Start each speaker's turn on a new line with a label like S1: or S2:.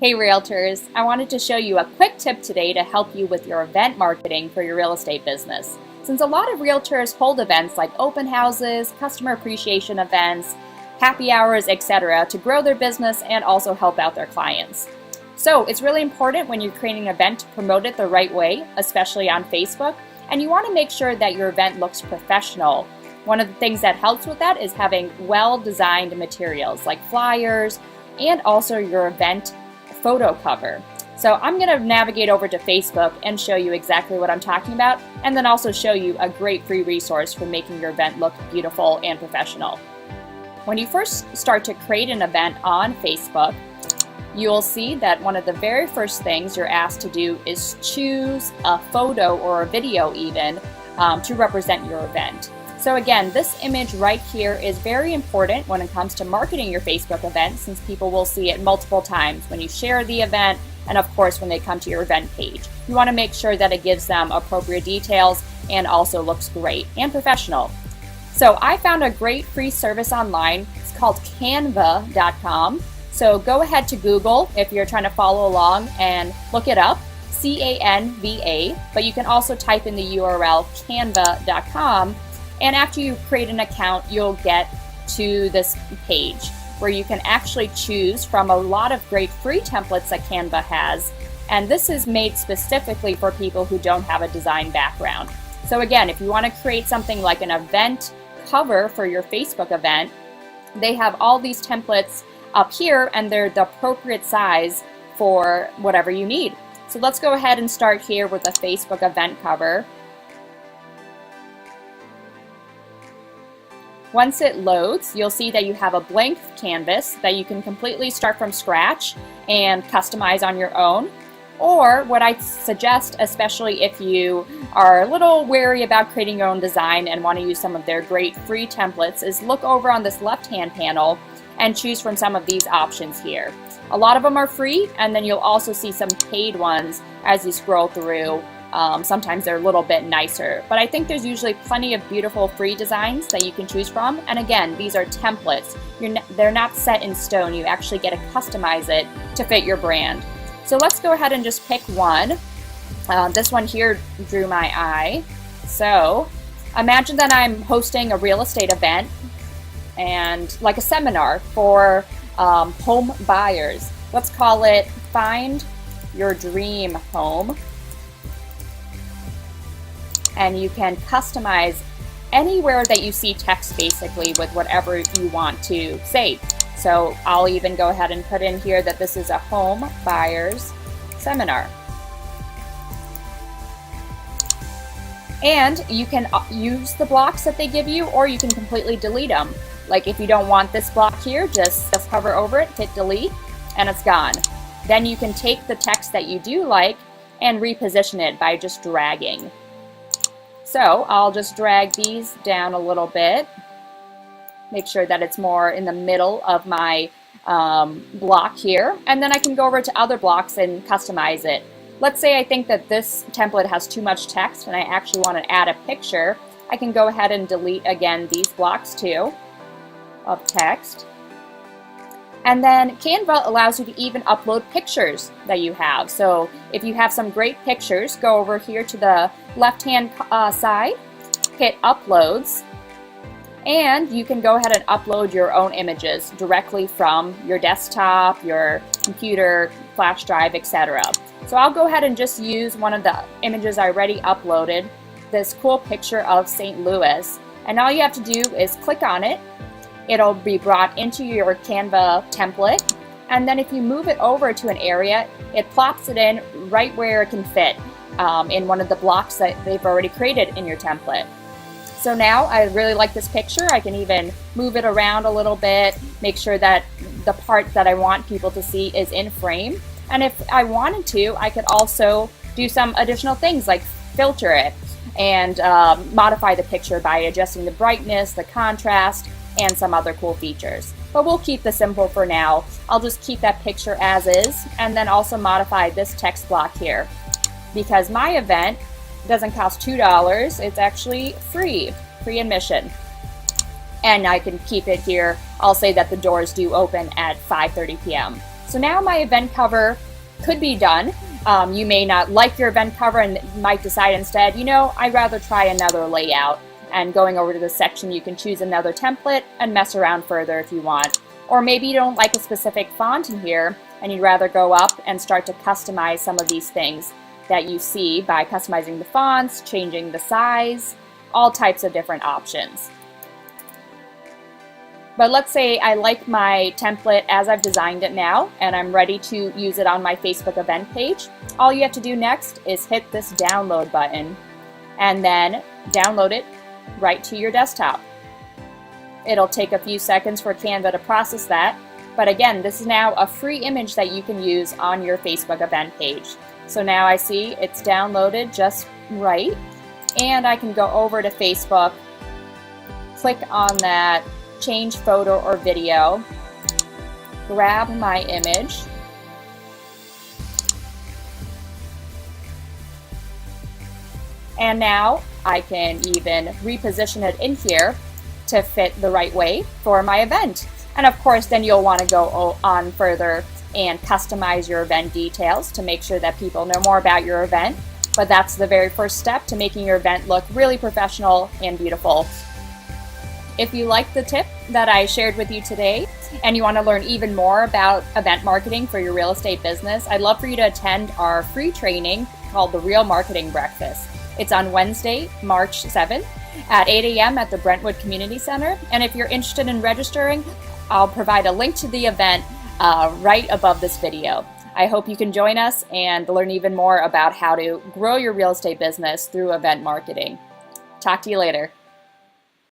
S1: Hey Realtors, I wanted to show you a quick tip today to help you with your event marketing for your real estate business. Since a lot of realtors hold events like open houses, customer appreciation events, happy hours, etc. to grow their business and also help out their clients. So it's really important when you're creating an event to promote it the right way, especially on Facebook, and you want to make sure that your event looks professional. One of the things that helps with that is having well-designed materials like flyers and also your event photo cover. So I'm going to navigate over to Facebook and show you exactly what I'm talking about, and then also show you a great free resource for making your event look beautiful and professional. When you first start to create an event on Facebook, you'll see that one of the very first things you're asked to do is choose a photo or a video even to represent your event. So again, this image right here is very important when it comes to marketing your Facebook event, since people will see it multiple times when you share the event and of course when they come to your event page. You want to make sure that it gives them appropriate details and also looks great and professional. So I found a great free service online. It's called canva.com. So go ahead to Google if you're trying to follow along and look it up, C-A-N-V-A, but you can also type in the URL canva.com. And after you create an account, you'll get to this page where you can actually choose from a lot of great free templates that Canva has. And this is made specifically for people who don't have a design background. So again, if you want to create something like an event cover for your Facebook event, they have all these templates up here and they're the appropriate size for whatever you need. So let's go ahead and start here with a Facebook event cover. Once it loads, you'll see that you have a blank canvas that you can completely start from scratch and customize on your own. Or what I suggest, especially if you are a little wary about creating your own design and want to use some of their great free templates, is look over on this left-hand panel and choose from some of these options here. A lot of them are free, and then you'll also see some paid ones as you scroll through. Sometimes they're a little bit nicer, but I think there's usually plenty of beautiful free designs that you can choose from. And again, these are templates. They're not set in stone. You actually get to customize it to fit your brand. So let's go ahead and just pick one. This one here drew my eye. So imagine that I'm hosting a real estate event and like a seminar for home buyers. Let's call it Find Your Dream Home. And you can customize anywhere that you see text basically with whatever you want to say. So I'll even go ahead and put in here that this is a home buyers seminar. And you can use the blocks that they give you, or you can completely delete them. Like if you don't want this block here, just hover over it, hit delete, and it's gone. Then you can take the text that you do like and reposition it by just dragging. So I'll just drag these down a little bit, make sure that it's more in the middle of my block here, and then I can go over to other blocks and customize it. Let's say I think that this template has too much text and I actually want to add a picture. I can go ahead and delete again these blocks too of text. And then Canva allows you to even upload pictures that you have. So if you have some great pictures, go over here to the left-hand side, hit Uploads, and you can go ahead and upload your own images directly from your desktop, your computer, flash drive, etc. So I'll go ahead and just use one of the images I already uploaded, this cool picture of St. Louis. And all you have to do is click on it. It'll be brought into your Canva template, and then if you move it over to an area, it plops it in right where it can fit in one of the blocks that they've already created in your template. So now I really like this picture. I can even move it around a little bit, make sure that the part that I want people to see is in frame. And if I wanted to, I could also do some additional things like filter it and modify the picture by adjusting the brightness, the contrast, and some other cool features. But we'll keep this simple for now. I'll just keep that picture as is and then also modify this text block here. Because my event doesn't cost $2, it's actually free admission. And I can keep it here. I'll say that the doors do open at 5:30 p.m. So now my event cover could be done. You may not like your event cover and might decide instead, you know, I'd rather try another layout. And going over to this section, you can choose another template and mess around further if you want. Or maybe you don't like a specific font in here and you'd rather go up and start to customize some of these things that you see by customizing the fonts, changing the size, all types of different options. But let's say I like my template as I've designed it now and I'm ready to use it on my Facebook event page. All you have to do next is hit this download button and then download it right to your desktop. It'll take a few seconds for Canva to process that, but again, this is now a free image that you can use on your Facebook event page. So now I see it's downloaded just right, and I can go over to Facebook, click on that change photo or video, grab my image, and now I can even reposition it in here to fit the right way for my event. And of course, then you'll want to go on further and customize your event details to make sure that people know more about your event. But that's the very first step to making your event look really professional and beautiful. If you liked the tip that I shared with you today and you want to learn even more about event marketing for your real estate business, I'd love for you to attend our free training called the Real Marketing Breakfast. It's on Wednesday, March 7th at 8 a.m. at the Brentwood Community Center. And if you're interested in registering, I'll provide a link to the event right above this video. I hope you can join us and learn even more about how to grow your real estate business through event marketing. Talk to you later.